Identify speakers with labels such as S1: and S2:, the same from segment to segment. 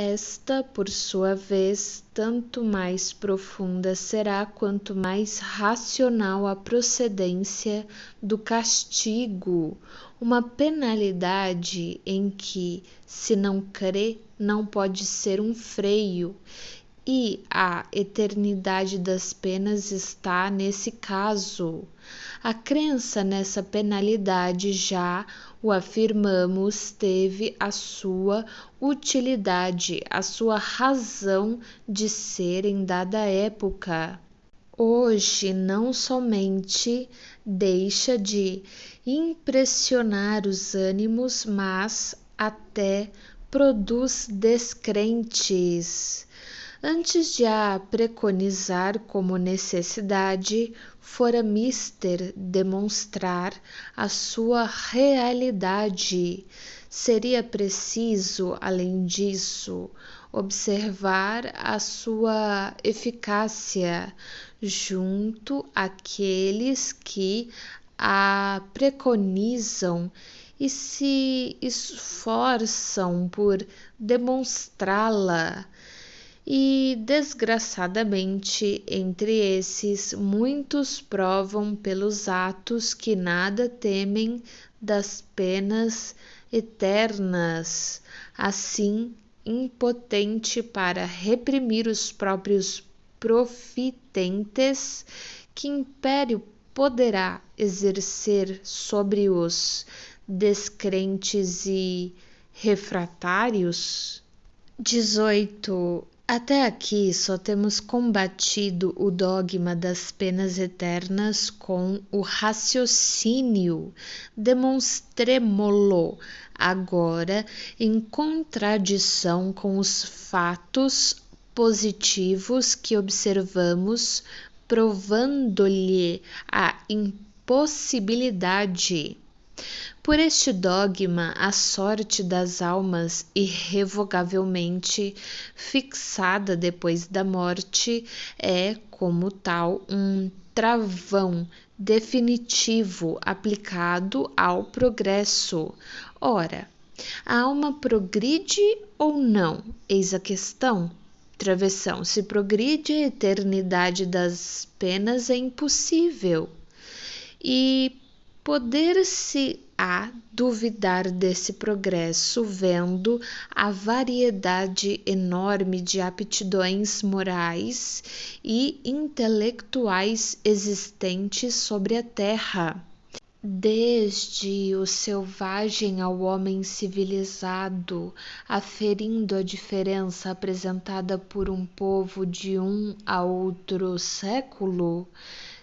S1: Esta, por sua vez, tanto mais profunda será quanto mais racional a procedência do castigo, uma penalidade em que, se não crê, não pode ser um freio, e a eternidade das penas está nesse caso. A crença nessa penalidade, já o afirmamos, teve a sua utilidade, a sua razão de ser em dada época. Hoje não somente deixa de impressionar os ânimos, mas até produz descrentes. Antes de a preconizar como necessidade, fora mister demonstrar a sua realidade. Seria preciso, além disso, observar a sua eficácia junto àqueles que a preconizam e se esforçam por demonstrá-la. E, desgraçadamente, entre esses, muitos provam pelos atos que nada temem das penas eternas. Assim, impotente para reprimir os próprios profitentes, que império poderá exercer sobre os descrentes e refratários? 18. Até aqui só temos combatido o dogma das penas eternas com o raciocínio. Demonstremo-lo agora em contradição com os fatos positivos que observamos, provando-lhe a impossibilidade. Por este dogma, a sorte das almas, irrevogavelmente fixada depois da morte, é, como tal, um travão definitivo aplicado ao progresso. Ora, a alma progride ou não? Eis a questão. Travessão: se progride, a eternidade das penas é impossível. E poder-se-á duvidar desse progresso, vendo a variedade enorme de aptidões morais e intelectuais existentes sobre a terra, desde o selvagem ao homem civilizado, aferindo a diferença apresentada por um povo de um a outro século?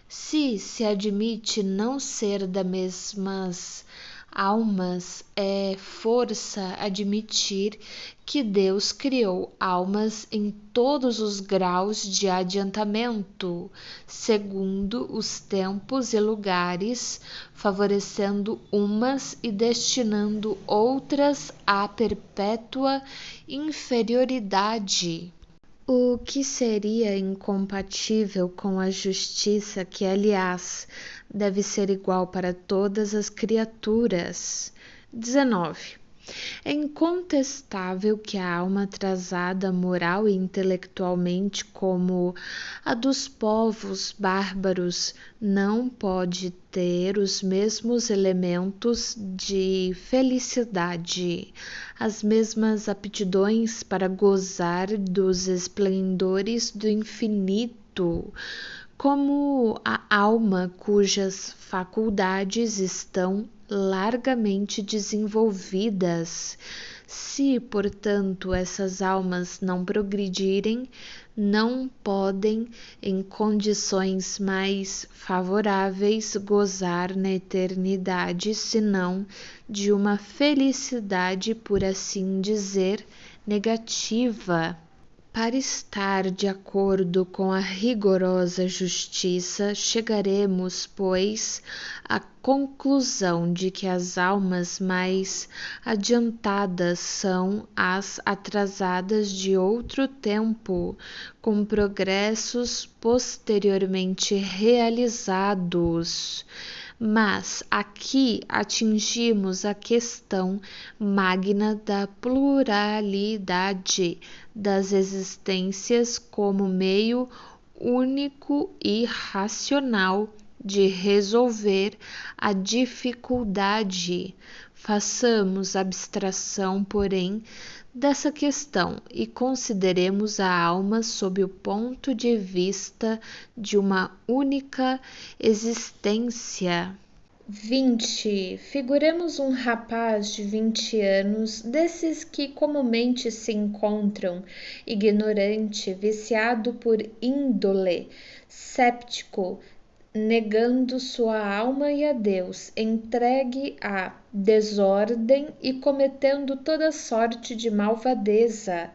S1: Se admite não ser das mesmas almas, é força admitir que Deus criou almas em todos os graus de adiantamento, segundo os tempos e lugares, favorecendo umas e destinando outras à perpétua inferioridade. O que seria incompatível com a justiça, que, aliás, deve ser igual para todas as criaturas. 19. É incontestável que a alma atrasada moral e intelectualmente, como a dos povos bárbaros, não pode ter os mesmos elementos de felicidade, as mesmas aptidões para gozar dos esplendores do infinito, como a alma cujas faculdades estão largamente desenvolvidas. Se, portanto, essas almas não progredirem, não podem, em condições mais favoráveis, gozar na eternidade, senão de uma felicidade, por assim dizer, negativa. Para estar de acordo com a rigorosa justiça, chegaremos, pois, à conclusão de que as almas mais adiantadas são as atrasadas de outro tempo, com progressos posteriormente realizados. mas aqui atingimos a questão magna da pluralidade das existências como meio único e racional de resolver a dificuldade. Façamos abstração, porém, dessa questão e consideremos a alma sob o ponto de vista de uma única existência. 20. Figuremos um rapaz de 20 anos, desses que comumente se encontram, ignorante, viciado por índole, séptico, negando sua alma e a Deus, entregue à desordem e cometendo toda sorte de malvadeza.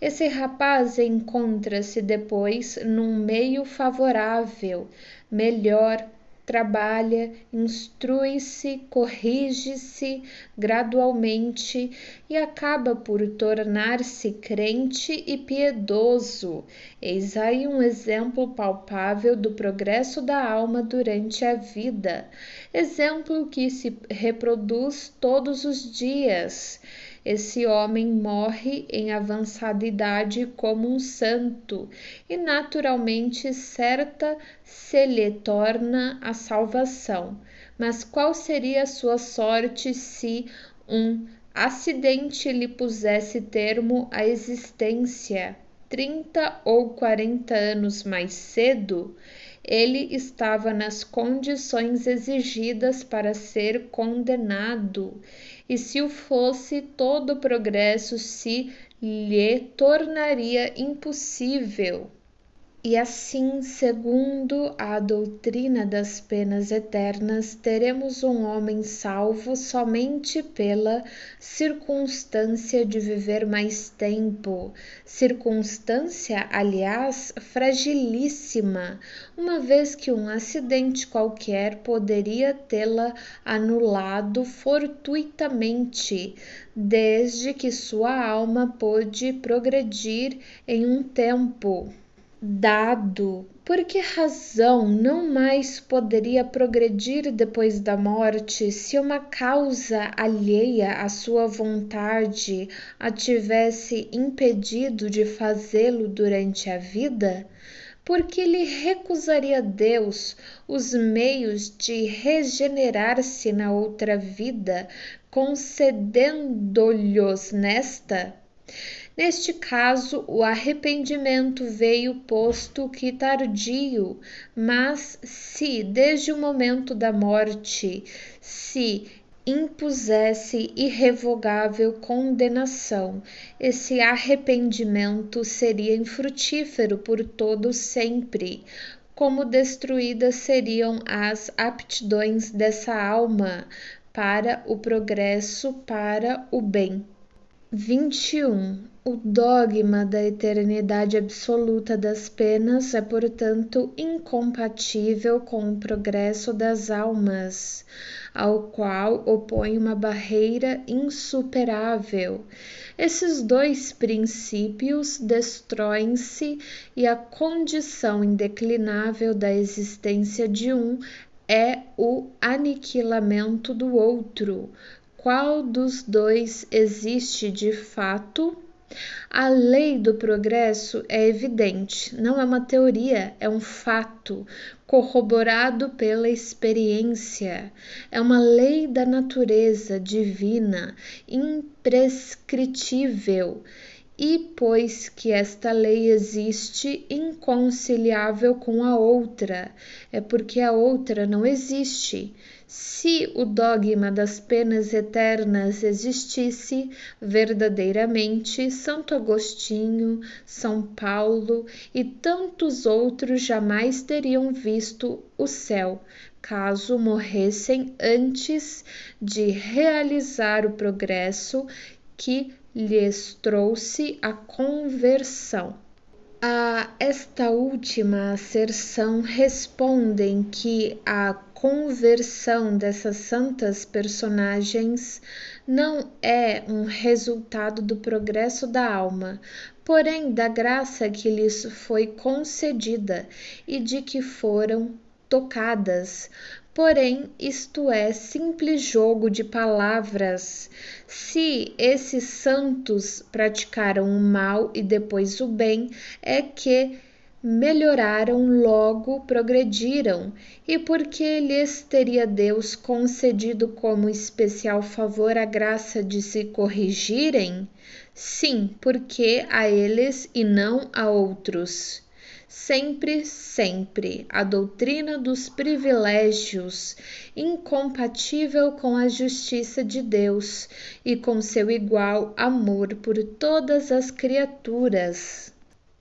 S1: Esse rapaz encontra-se depois num meio favorável, melhor, trabalha, instrui-se, corrige-se gradualmente e acaba por tornar-se crente e piedoso. Eis aí um exemplo palpável do progresso da alma durante a vida, exemplo que se reproduz todos os dias. Esse homem morre em avançada idade como um santo, e naturalmente certa se lhe torna a salvação. Mas qual seria a sua sorte se um acidente lhe pusesse termo à existência? 30 ou 40 anos mais cedo, ele estava nas condições exigidas para ser condenado, e se o fosse, todo o progresso se lhe tornaria impossível. E assim, segundo a doutrina das penas eternas, teremos um homem salvo somente pela circunstância de viver mais tempo, circunstância, aliás, fragilíssima, uma vez que um acidente qualquer poderia tê-la anulado fortuitamente, desde que sua alma pôde progredir em um tempo dado. Por que razão não mais poderia progredir depois da morte, se uma causa alheia à sua vontade a tivesse impedido de fazê-lo durante a vida? Porque lhe recusaria Deus os meios de regenerar-se na outra vida, concedendo-lhos nesta? Neste caso, o arrependimento veio posto que tardio, mas se desde o momento da morte se impusesse irrevogável condenação, esse arrependimento seria infrutífero por todo sempre, como destruídas seriam as aptidões dessa alma para o progresso, para o bem. 21. O dogma da eternidade absoluta das penas é, portanto, incompatível com o progresso das almas, ao qual opõe uma barreira insuperável. Esses dois princípios destroem-se e a condição indeclinável da existência de um é o aniquilamento do outro. Qual dos dois existe de fato? A lei do progresso é evidente, não é uma teoria, é um fato, corroborado pela experiência. É uma lei da natureza divina, imprescritível. E, pois que esta lei existe, inconciliável com a outra, é porque a outra não existe. Se o dogma das penas eternas existisse verdadeiramente, Santo Agostinho, São Paulo e tantos outros jamais teriam visto o céu, caso morressem antes de realizar o progresso que lhes trouxe a conversão. A esta última asserção respondem que a conversão dessas santas personagens não é um resultado do progresso da alma, porém da graça que lhes foi concedida e de que foram tocadas, Porém, isto é simples jogo de palavras. Se esses santos praticaram o mal e depois o bem, é que melhoraram, logo progrediram. E porque lhes teria Deus concedido como especial favor a graça de se corrigirem? Sim, porque a eles e não a outros. Sempre, sempre, a doutrina dos privilégios, incompatível com a justiça de Deus e com seu igual amor por todas as criaturas.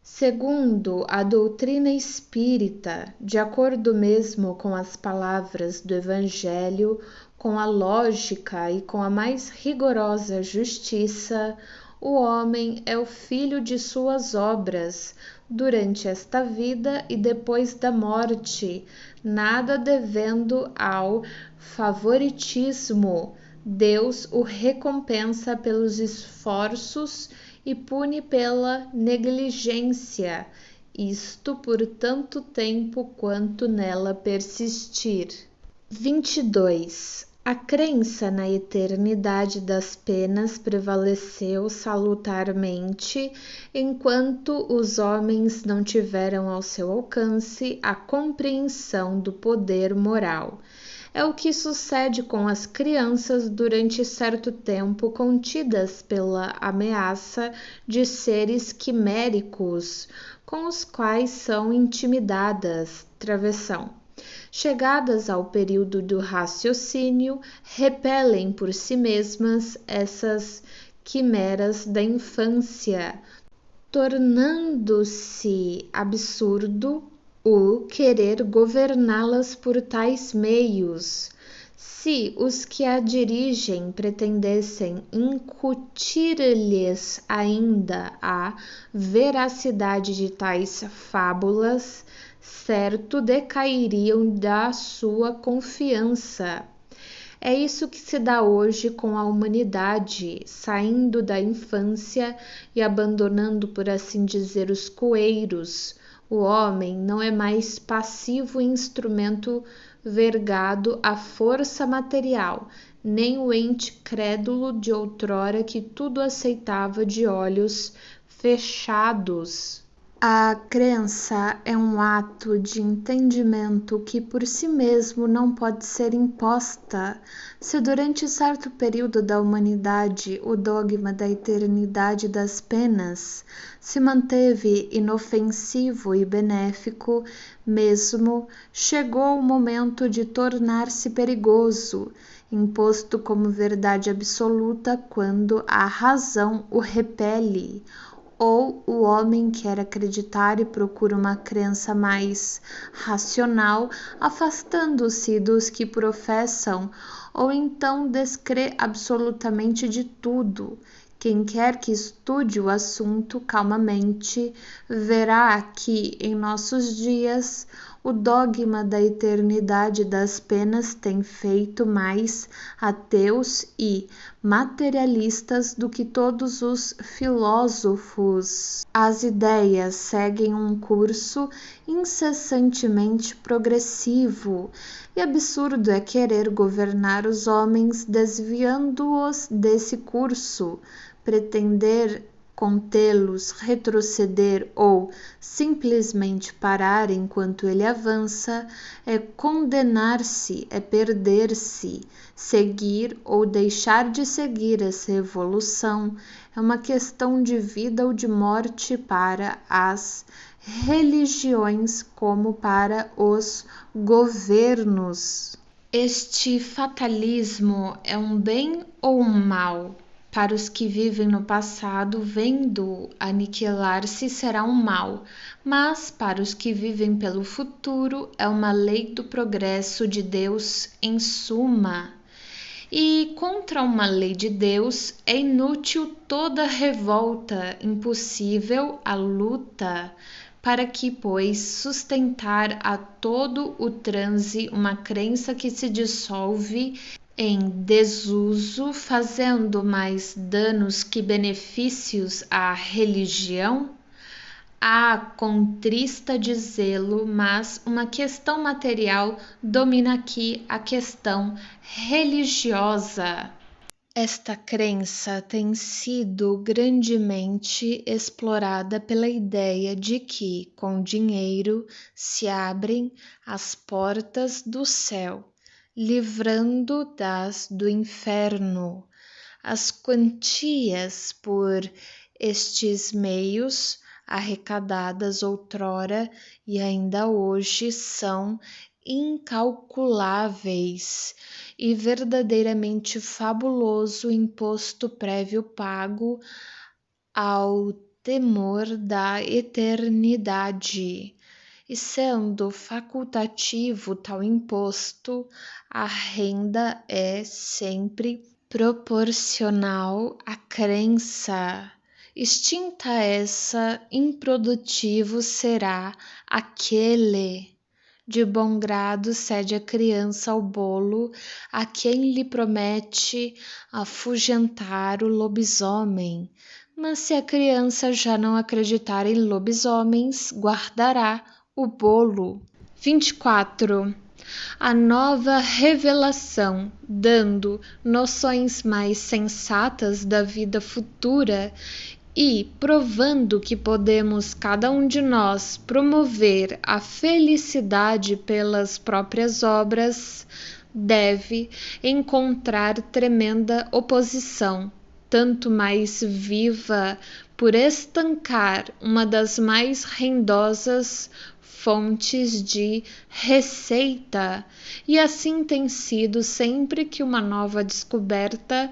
S1: Segundo a doutrina espírita, de acordo mesmo com as palavras do Evangelho, com a lógica e com a mais rigorosa justiça, o homem é o filho de suas obras, durante esta vida e depois da morte, nada devendo ao favoritismo. Deus o recompensa pelos esforços e pune pela negligência, isto por tanto tempo quanto nela persistir. 22. A crença na eternidade das penas prevaleceu salutarmente enquanto os homens não tiveram ao seu alcance a compreensão do poder moral. É o que sucede com as crianças durante certo tempo contidas pela ameaça de seres quiméricos, com os quais são intimidadas. Travessão. Chegadas ao período do raciocínio, repelem por si mesmas essas quimeras da infância, tornando-se absurdo o querer governá-las por tais meios. Se os que a dirigem pretendessem incutir-lhes ainda a veracidade de tais fábulas, certo decairiam da sua confiança. É isso que se dá hoje com a humanidade, saindo da infância e abandonando, por assim dizer, os coeiros. O homem não é mais passivo instrumento vergado à força material, nem o ente crédulo de outrora que tudo aceitava de olhos fechados. A crença é um ato de entendimento que por si mesmo não pode ser imposta. Se durante certo período da humanidade o dogma da eternidade das penas se manteve inofensivo e benéfico, mesmo chegou o momento de tornar-se perigoso, imposto como verdade absoluta quando a razão o repele. Ou o homem quer acreditar e procura uma crença mais racional, afastando-se dos que professam, ou então descrê absolutamente de tudo. Quem quer que estude o assunto calmamente, verá que, em nossos dias, o dogma da eternidade das penas tem feito mais ateus e materialistas do que todos os filósofos. As ideias seguem um curso incessantemente progressivo, e absurdo é querer governar os homens desviando-os desse curso, pretender contê-los, retroceder ou simplesmente parar enquanto ele avança, é condenar-se, é perder-se. Seguir ou deixar de seguir essa evolução é uma questão de vida ou de morte para as religiões como para os governos. Este fatalismo é um bem ou um mal? Para os que vivem no passado, vendo aniquilar-se, será um mal, mas para os que vivem pelo futuro, é uma lei do progresso de Deus em suma. E contra uma lei de Deus é inútil toda revolta, impossível a luta. Para que, pois, sustentar a todo o transe uma crença que se dissolve em desuso, fazendo mais danos que benefícios à religião? contrista de zelo, mas uma questão material domina aqui a questão religiosa. Esta crença tem sido grandemente explorada pela ideia de que, com dinheiro, se abrem as portas do céu, livrando-das do inferno. As quantias por estes meios, arrecadadas outrora e ainda hoje, são incalculáveis e verdadeiramente fabuloso imposto prévio pago ao temor da eternidade. E sendo facultativo tal imposto, a renda é sempre proporcional à crença. Extinta essa, improdutivo será aquele. De bom grado cede a criança ao bolo, a quem lhe promete afugentar o lobisomem. Mas se a criança já não acreditar em lobisomens, guardará o bolo. 24. A nova revelação, dando noções mais sensatas da vida futura e provando que podemos, cada um de nós, promover a felicidade pelas próprias obras, deve encontrar tremenda oposição, tanto mais viva por estancar uma das mais rendosas fontes de receita, e assim tem sido sempre que uma nova descoberta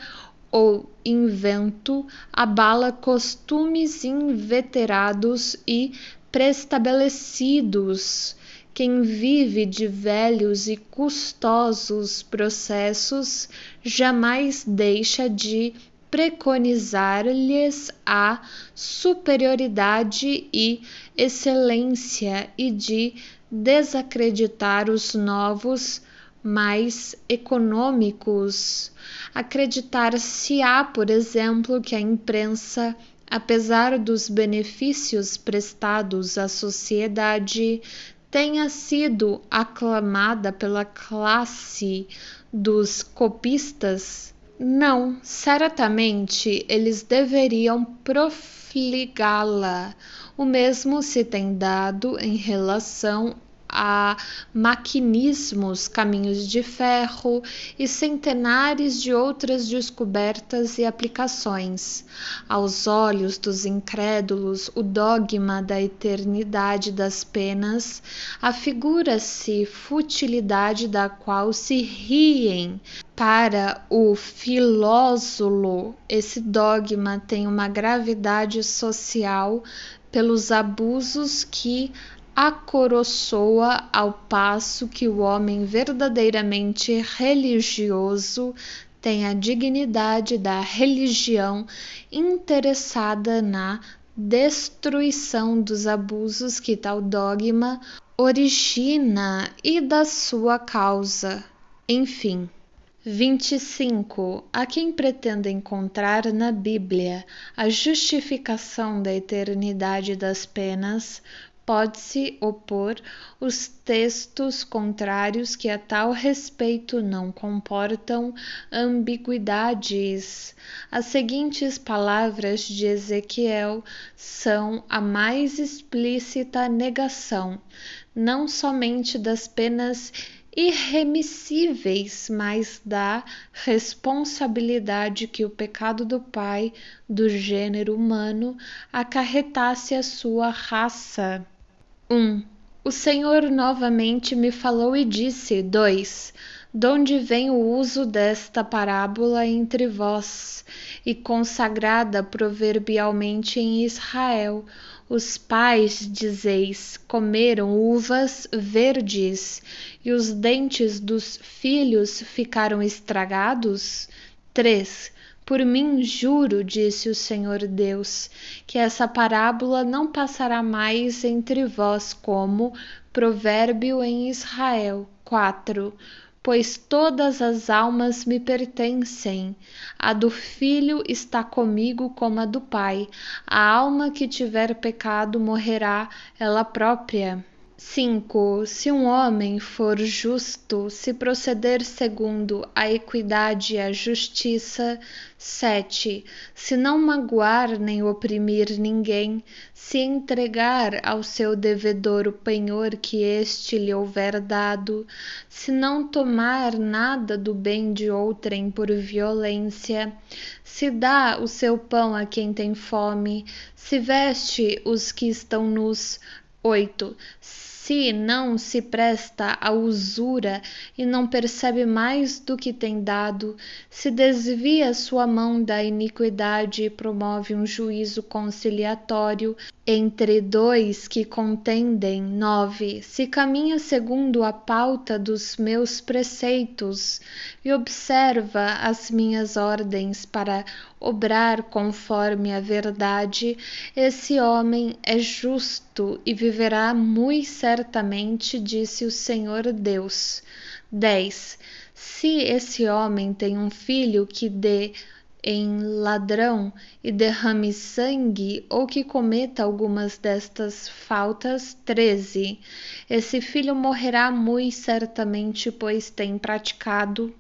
S1: ou invento abala costumes inveterados e preestabelecidos. Quem vive de velhos e custosos processos jamais deixa de preconizar-lhes a superioridade e excelência e de desacreditar os novos, mais econômicos. Acreditar-se-á, por exemplo, que a imprensa, apesar dos benefícios prestados à sociedade, tenha sido aclamada pela classe dos copistas. Não, certamente eles deveriam profligá-la. O mesmo se tem dado em relação a maquinismos, caminhos de ferro e centenares de outras descobertas e aplicações. Aos olhos dos incrédulos, o dogma da eternidade das penas afigura-se futilidade da qual se riem. Para o filósofo, esse dogma tem uma gravidade social pelos abusos que acoroçoa, ao passo que o homem verdadeiramente religioso tem a dignidade da religião interessada na destruição dos abusos que tal dogma origina e da sua causa. Enfim. 25. A quem pretenda encontrar na Bíblia a justificação da eternidade das penas, pode-se opor os textos contrários que a tal respeito não comportam ambiguidades. As seguintes palavras de Ezequiel são a mais explícita negação, não somente das penas irremissíveis, mas da responsabilidade que o pecado do pai do gênero humano acarretasse à sua raça. 1. O Senhor novamente me falou e disse: 2. Donde vem o uso desta parábola entre vós, e consagrada proverbialmente em Israel? Os pais, dizeis, comeram uvas verdes, e os dentes dos filhos ficaram estragados? 3. Por mim juro, disse o Senhor Deus, que essa parábola não passará mais entre vós como provérbio em Israel. 4. pois todas as almas me pertencem. A do Filho está comigo como a do Pai. A alma que tiver pecado morrerá ela própria. 5. Se um homem for justo, se proceder segundo a equidade e a justiça. 7. Se não magoar nem oprimir ninguém, se entregar ao seu devedor o penhor que este lhe houver dado, se não tomar nada do bem de outrem por violência, se dá o seu pão a quem tem fome, se veste os que estão nus. 8. Se não se presta à usura e não percebe mais do que tem dado, se desvia sua mão da iniquidade e promove um juízo conciliatório entre dois que contendem. 9. Se caminha segundo a pauta dos meus preceitos e observa as minhas ordens para obrar conforme a verdade, esse homem é justo e viverá muito certamente, disse o Senhor Deus. 10. Se esse homem tem um filho que dê em ladrão e derrame sangue, ou que cometa algumas destas faltas. 13. Esse filho morrerá muito certamente, pois tem praticado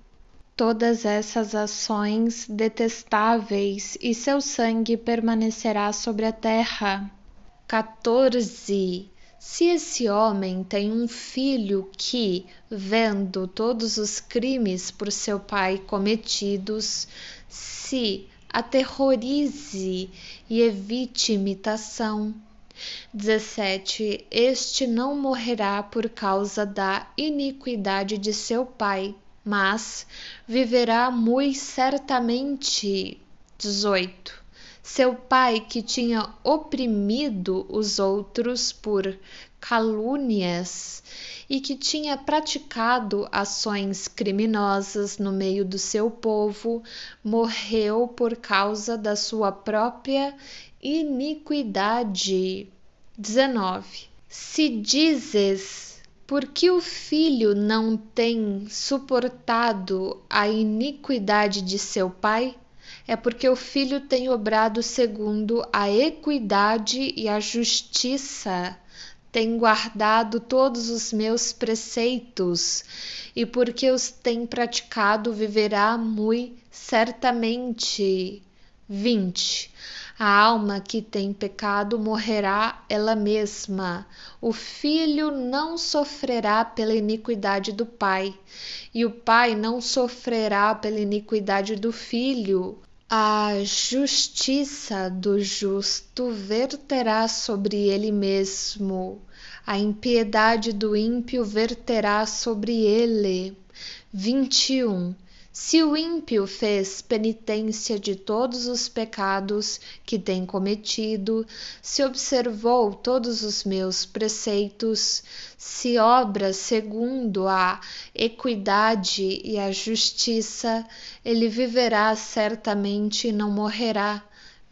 S1: todas essas ações detestáveis, e seu sangue permanecerá sobre a terra. 14. Se esse homem tem um filho que, vendo todos os crimes por seu pai cometidos, se aterrorize e evite imitação. 17. Este não morrerá por causa da iniquidade de seu pai, mas viverá muito certamente. 18. Seu pai, que tinha oprimido os outros por calúnias e que tinha praticado ações criminosas no meio do seu povo, morreu por causa da sua própria iniquidade. 19. Se dizes: por que o filho não tem suportado a iniquidade de seu pai? É porque o filho tem obrado segundo a equidade e a justiça, tem guardado todos os meus preceitos, e porque os tem praticado, viverá muito certamente. 20. A alma que tem pecado morrerá ela mesma. O filho não sofrerá pela iniquidade do pai, e o pai não sofrerá pela iniquidade do filho. A justiça do justo verterá sobre ele mesmo, a impiedade do ímpio verterá sobre ele. 21. Se o ímpio fez penitência de todos os pecados que tem cometido, se observou todos os meus preceitos, se obra segundo a equidade e a justiça, ele viverá certamente e não morrerá.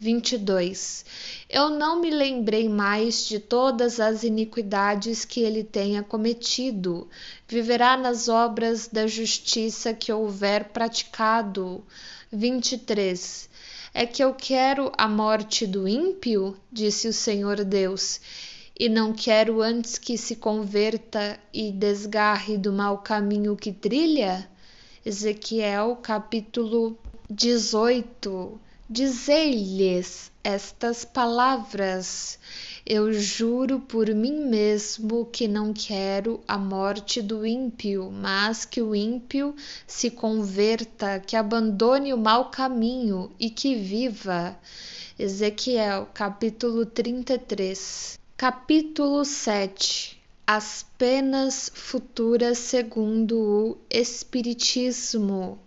S1: 22. Eu não me lembrei mais de todas as iniquidades que ele tenha cometido. Viverá nas obras da justiça que houver praticado. 23. É que eu quero a morte do ímpio, disse o Senhor Deus, e não quero antes que se converta e desgarre do mau caminho que trilha? Ezequiel capítulo 18. Dizei-lhes estas palavras: eu juro por mim mesmo que não quero a morte do ímpio, mas que o ímpio se converta, que abandone o mau caminho e que viva. Ezequiel capítulo 33. Capítulo 7. As penas futuras segundo o Espiritismo.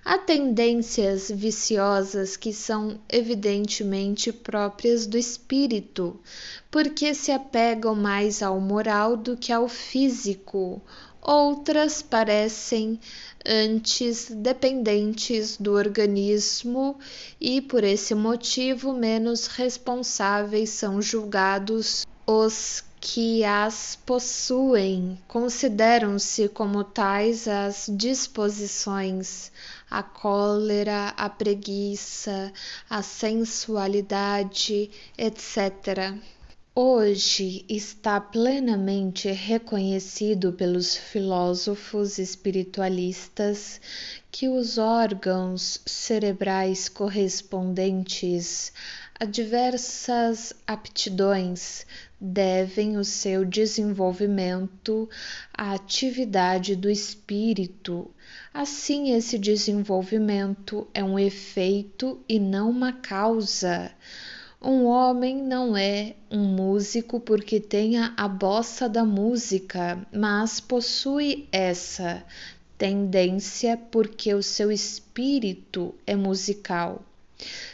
S1: Há tendências viciosas que são evidentemente próprias do espírito, porque se apegam mais ao moral do que ao físico. Outras parecem antes dependentes do organismo e, por esse motivo, menos responsáveis são julgados os que as possuem. Consideram-se como tais as disposições, a cólera, a preguiça, a sensualidade, etc. Hoje está plenamente reconhecido pelos filósofos espiritualistas que os órgãos cerebrais correspondentes a diversas aptidões devem o seu desenvolvimento à atividade do espírito. Assim, esse desenvolvimento é um efeito e não uma causa. Um homem não é um músico porque tenha a bossa da música, mas possui essa tendência porque o seu espírito é musical.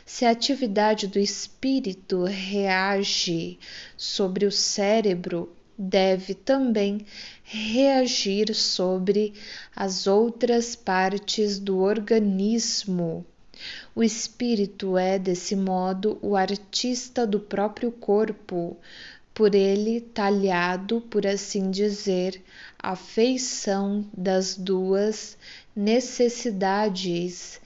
S1: Se a atividade do espírito reage sobre o cérebro, deve também reagir sobre as outras partes do organismo. O espírito é, desse modo, o artista do próprio corpo, por ele talhado, por assim dizer, a feição das duas necessidades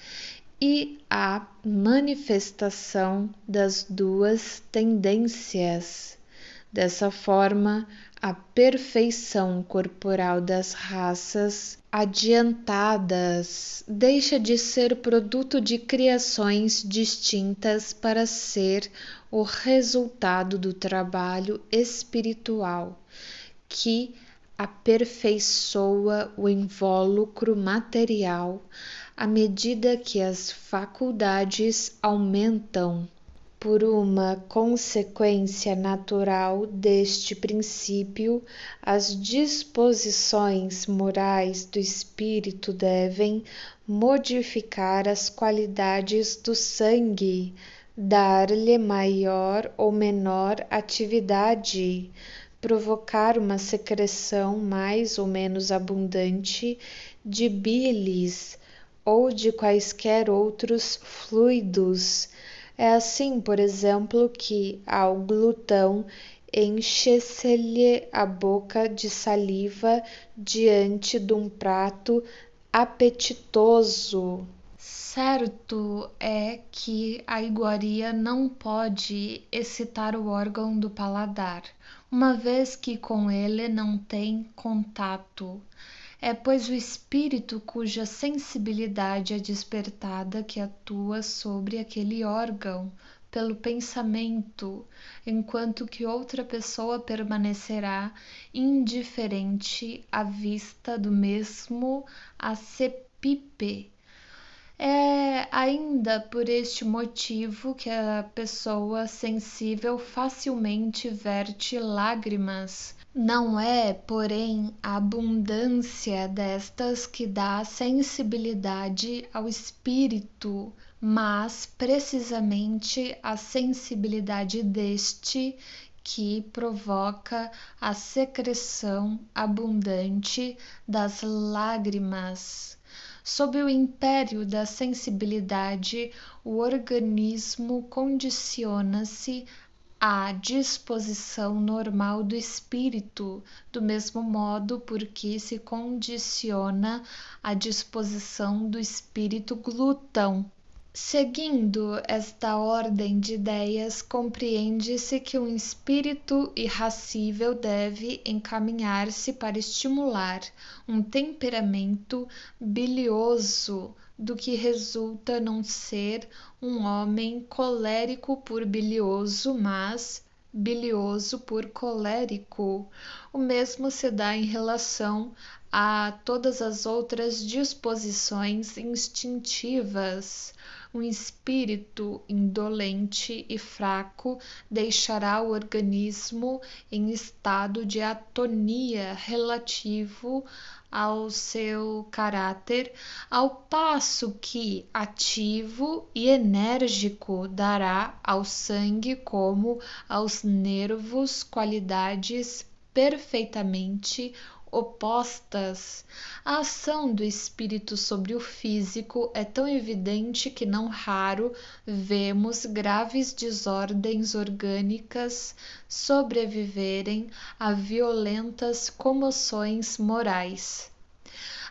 S1: e a manifestação das duas tendências. Dessa forma, a perfeição corporal das raças adiantadas deixa de ser produto de criações distintas para ser o resultado do trabalho espiritual que aperfeiçoa o invólucro material à medida que as faculdades aumentam. Por uma consequência natural deste princípio, as disposições morais do espírito devem modificar as qualidades do sangue, dar-lhe maior ou menor atividade, provocar uma secreção mais ou menos abundante de bilis ou de quaisquer outros fluidos. É assim, por exemplo, que ao glutão enche-se-lhe a boca de saliva diante de um prato apetitoso. Certo é que a iguaria não pode excitar o órgão do paladar, uma vez que com ele não tem contato. É, pois, o espírito cuja sensibilidade é despertada que atua sobre aquele órgão pelo pensamento, enquanto que outra pessoa permanecerá indiferente à vista do mesmo acepip. É ainda por este motivo que a pessoa sensível facilmente verte lágrimas. Não é, porém, a abundância destas que dá sensibilidade ao espírito, mas precisamente a sensibilidade deste que provoca a secreção abundante das lágrimas. Sob o império da sensibilidade, o organismo condiciona-se à disposição normal do espírito, do mesmo modo porque se condiciona à disposição do espírito glutão. Seguindo esta ordem de ideias, compreende-se que um espírito irascível deve encaminhar-se para estimular um temperamento bilioso, do que resulta não ser um homem colérico por bilioso, mas bilioso por colérico. O mesmo se dá em relação a todas as outras disposições instintivas. Um espírito indolente e fraco deixará o organismo em estado de atonia relativo ao seu caráter, ao passo que ativo e enérgico dará ao sangue como aos nervos qualidades perfeitamente opostas. A ação do espírito sobre o físico é tão evidente que não raro vemos graves desordens orgânicas sobreviverem a violentas comoções morais.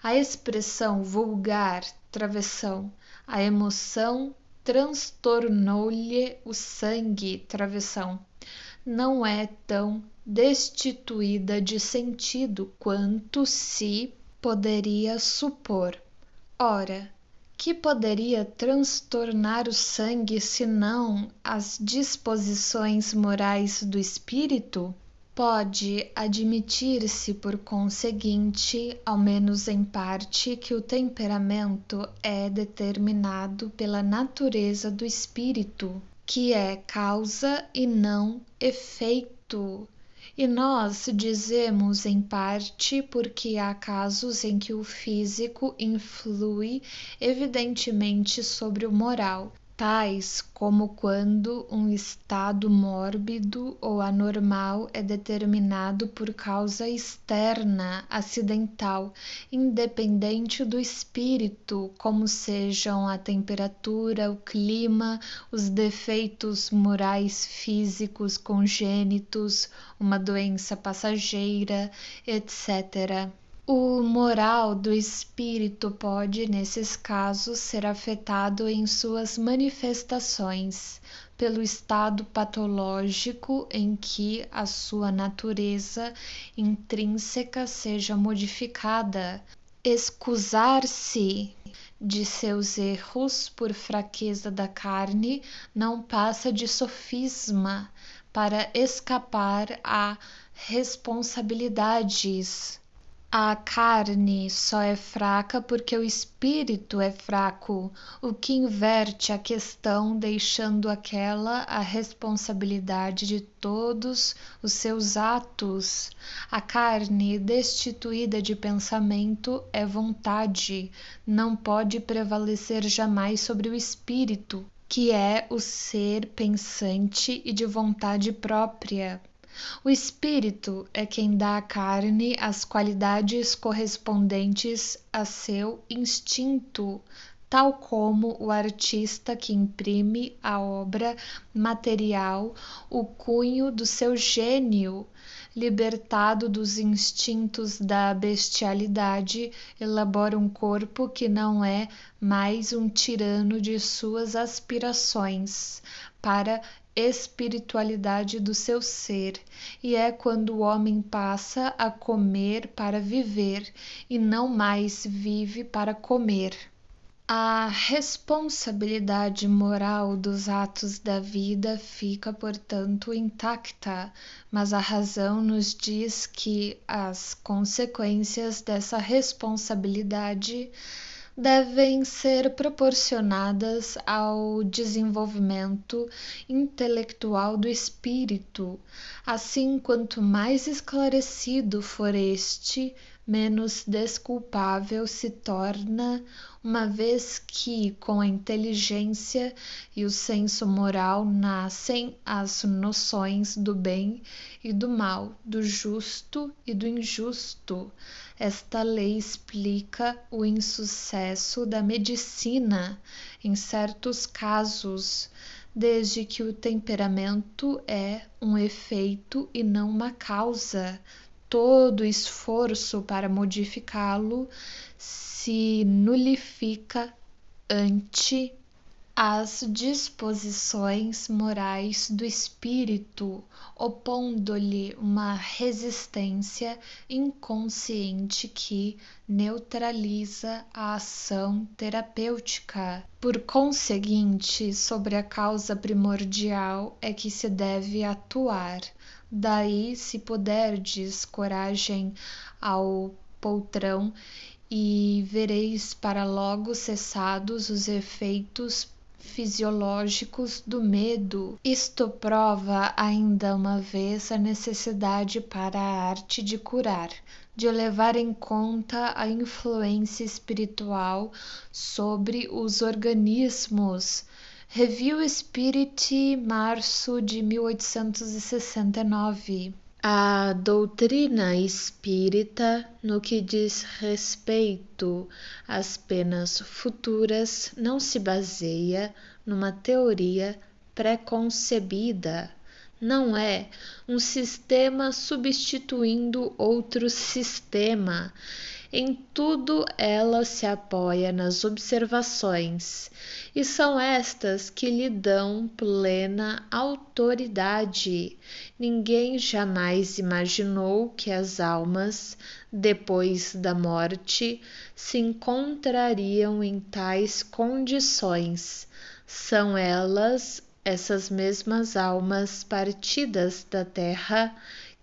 S1: A expressão vulgar, travessão, a emoção transtornou-lhe o sangue, travessão, não é tão destituída de sentido quanto se poderia supor. Ora, que poderia transtornar o sangue senão as disposições morais do espírito? Pode admitir-se, por conseguinte, ao menos em parte, que o temperamento é determinado pela natureza do espírito, que é causa e não efeito. E nós dizemos em parte porque há casos em que o físico influi evidentemente sobre o moral, tais como quando um estado mórbido ou anormal é determinado por causa externa, acidental, independente do espírito, como sejam a temperatura, o clima, os defeitos morais físicos congênitos, uma doença passageira, etc. O moral do espírito pode, nesses casos, ser afetado em suas manifestações pelo estado patológico em que a sua natureza intrínseca seja modificada. Excusar-se de seus erros por fraqueza da carne não passa de sofisma para escapar a responsabilidades. A carne só é fraca porque o espírito é fraco, o que inverte a questão, deixando aquela a responsabilidade de todos os seus atos. A carne, destituída de pensamento, é vontade, não pode prevalecer jamais sobre o espírito, que é o ser pensante e de vontade própria. O espírito é quem dá à carne as qualidades correspondentes a seu instinto, tal como o artista que imprime à obra material o cunho do seu gênio, libertado dos instintos da bestialidade, elabora um corpo que não é mais um tirano de suas aspirações para espiritualidade do seu ser, e é quando o homem passa a comer para viver e não mais vive para comer. A responsabilidade moral dos atos da vida fica, portanto, intacta, mas a razão nos diz que as consequências dessa responsabilidade devem ser proporcionadas ao desenvolvimento intelectual do espírito. Assim, quanto mais esclarecido for este, menos desculpável se torna, uma vez que com a inteligência e o senso moral nascem as noções do bem e do mal, do justo e do injusto. Esta lei explica o insucesso da medicina em certos casos, desde que o temperamento é um efeito e não uma causa. Todo esforço para modificá-lo se nulifica ante as disposições morais do espírito, opondo-lhe uma resistência inconsciente que neutraliza a ação terapêutica. Por conseguinte, sobre a causa primordial é que se deve atuar. Daí, se puderdes coragem ao poltrão, e vereis para logo cessados os efeitos fisiológicos do medo. Isto prova ainda uma vez a necessidade para a arte de curar, de levar em conta a influência espiritual sobre os organismos. Review Spirit, março de 1869. A doutrina espírita, no que diz respeito às penas futuras, não se baseia numa teoria pré-concebida. Não é um sistema substituindo outro sistema. Em tudo ela se apoia nas observações, e são estas que lhe dão plena autoridade. Ninguém jamais imaginou que as almas, depois da morte, se encontrariam em tais condições. São elas, essas mesmas almas partidas da terra,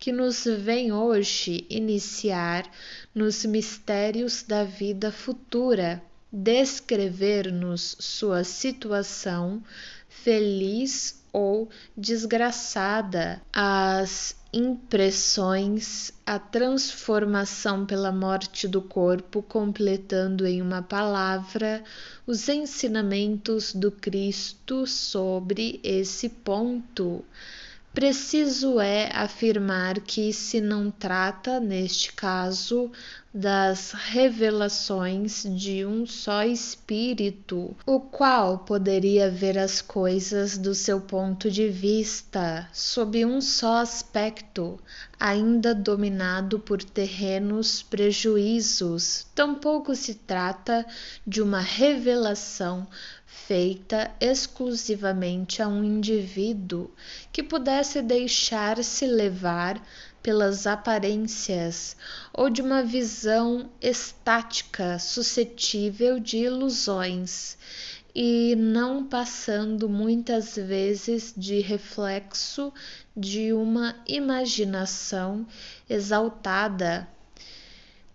S1: que nos vêm hoje iniciar nos mistérios da vida futura, descrever-nos sua situação, feliz ou desgraçada, as impressões, a transformação pela morte do corpo, completando em uma palavra os ensinamentos do Cristo sobre esse ponto. Preciso é afirmar que se não trata, neste caso, das revelações de um só espírito, o qual poderia ver as coisas do seu ponto de vista, sob um só aspecto, ainda dominado por terrenos prejuízos. Tampouco se trata de uma revelação feita exclusivamente a um indivíduo que pudesse deixar-se levar pelas aparências, ou de uma visão estática suscetível de ilusões, e não passando muitas vezes de reflexo de uma imaginação exaltada.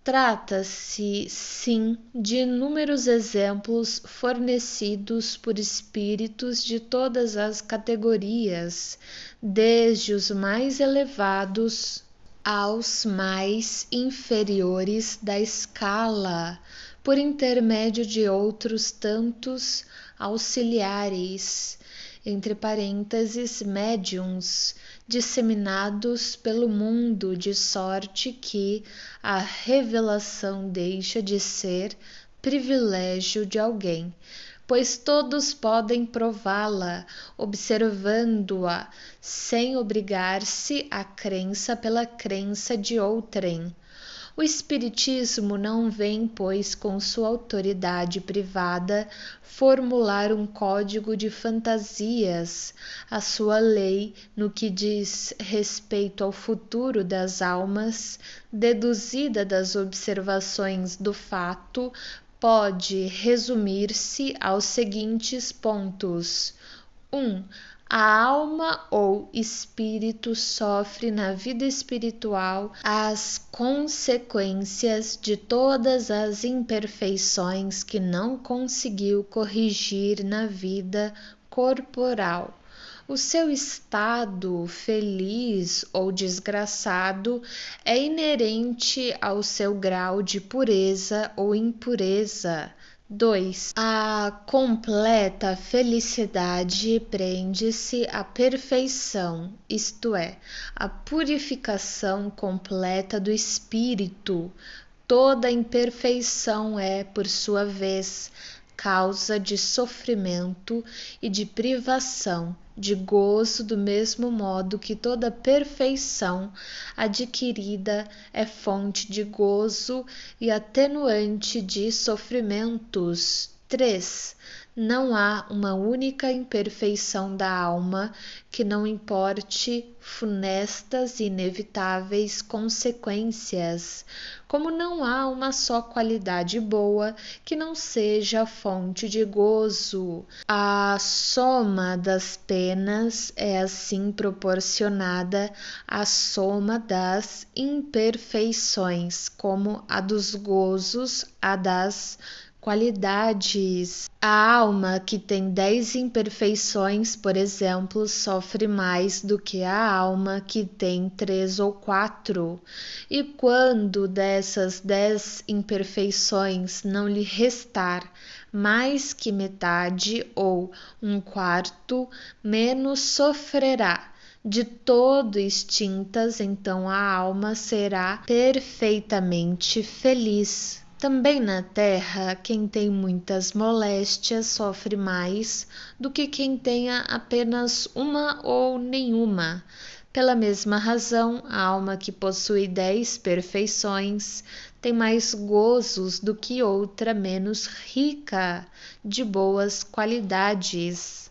S1: Trata-se, sim, de inúmeros exemplos fornecidos por espíritos de todas as categorias, desde os mais elevados aos mais inferiores da escala, por intermédio de outros tantos auxiliares, entre parênteses, médiuns, disseminados pelo mundo, de sorte que a revelação deixa de ser privilégio de alguém, pois todos podem prová-la, observando-a, sem obrigar-se à crença pela crença de outrem. O Espiritismo não vem, pois, com sua autoridade privada, formular um código de fantasias. A sua lei, no que diz respeito ao futuro das almas, deduzida das observações do fato, pode resumir-se aos seguintes pontos: 1. A alma ou espírito sofre na vida espiritual as consequências de todas as imperfeições que não conseguiu corrigir na vida corporal. O seu estado, feliz ou desgraçado, é inerente ao seu grau de pureza ou impureza. 2. A completa felicidade prende-se à perfeição, isto é, à purificação completa do espírito. Toda imperfeição é, por sua vez, causa de sofrimento e de privação de gozo, do mesmo modo que toda perfeição adquirida é fonte de gozo e atenuante de sofrimentos. 3. Não há uma única imperfeição da alma que não importe funestas e inevitáveis consequências, como não há uma só qualidade boa que não seja fonte de gozo. A soma das penas é assim proporcionada à soma das imperfeições, como a dos gozos, a das qualidades. A alma que tem 10 imperfeições, por exemplo, sofre mais do que a alma que tem 3 ou 4. E quando dessas 10 imperfeições não lhe restar mais que metade ou um quarto, menos sofrerá. de todo extintas, então a alma será perfeitamente feliz. Também na terra, quem tem muitas moléstias sofre mais do que quem tenha apenas uma ou nenhuma. Pela mesma razão, a alma que possui 10 perfeições tem mais gozos do que outra menos rica de boas qualidades.